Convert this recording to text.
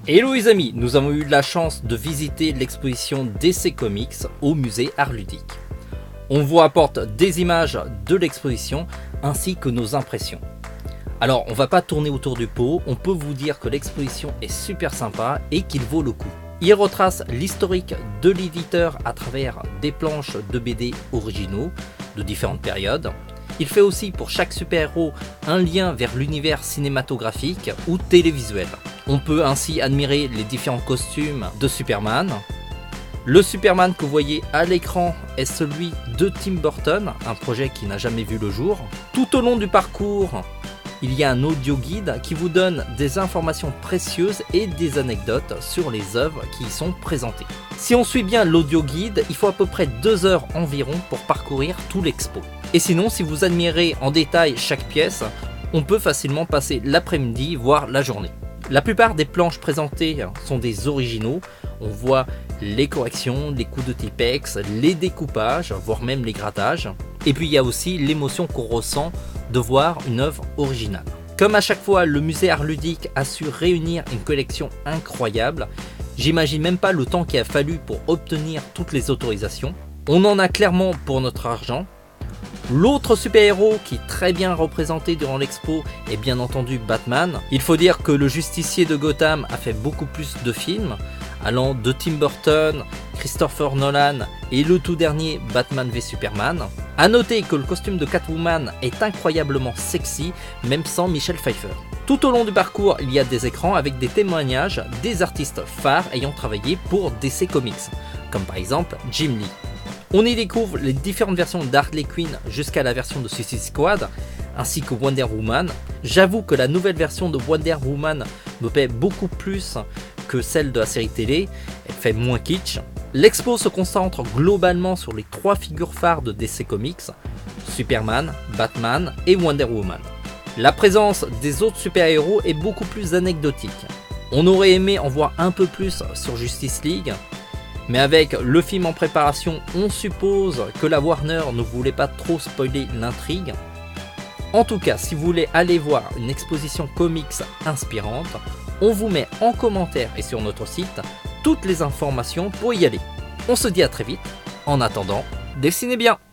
Hello les amis, nous avons eu la chance de visiter l'exposition DC Comics au musée Art Ludique. On vous apporte des images de l'exposition ainsi que nos impressions. Alors on va pas tourner autour du pot, on peut vous dire que l'exposition est super sympa et qu'il vaut le coup. Il retrace l'historique de l'éditeur à travers des planches de BD originaux de différentes périodes. Il fait aussi pour chaque super-héros un lien vers l'univers cinématographique ou télévisuel. On peut ainsi admirer les différents costumes de Superman. Le Superman que vous voyez à l'écran est celui de Tim Burton, un projet qui n'a jamais vu le jour. Tout au long du parcours, il y a un audio guide qui vous donne des informations précieuses et des anecdotes sur les œuvres qui y sont présentées. Si on suit bien l'audio guide, il faut à peu près 2 heures environ pour parcourir tout l'expo. Et sinon, si vous admirez en détail chaque pièce, on peut facilement passer l'après-midi, voire la journée. La plupart des planches présentées sont des originaux. On voit les corrections, les coups de Tipex, les découpages, voire même les grattages. Et puis il y a aussi l'émotion qu'on ressent de voir une œuvre originale. Comme à chaque fois, le musée Art Ludique a su réunir une collection incroyable. J'imagine même pas le temps qu'il a fallu pour obtenir toutes les autorisations. On en a clairement pour notre argent. L'autre super-héros qui est très bien représenté durant l'expo est bien entendu Batman. Il faut dire que le justicier de Gotham a fait beaucoup plus de films, allant de Tim Burton, Christopher Nolan et le tout dernier Batman v Superman. A noter que le costume de Catwoman est incroyablement sexy, même sans Michelle Pfeiffer. Tout au long du parcours, il y a des écrans avec des témoignages des artistes phares ayant travaillé pour DC Comics, comme par exemple Jim Lee. On y découvre les différentes versions d'Harley Quinn jusqu'à la version de Suicide Squad, ainsi que Wonder Woman. J'avoue que la nouvelle version de Wonder Woman me plaît beaucoup plus que celle de la série télé, elle fait moins kitsch. L'expo se concentre globalement sur les 3 figures phares de DC Comics, Superman, Batman et Wonder Woman. La présence des autres super-héros est beaucoup plus anecdotique. On aurait aimé en voir un peu plus sur Justice League, mais avec le film en préparation, on suppose que la Warner ne voulait pas trop spoiler l'intrigue. En tout cas, si vous voulez aller voir une exposition comics inspirante, on vous met en commentaire et sur notre site toutes les informations pour y aller. On se dit à très vite. En attendant, dessinez bien!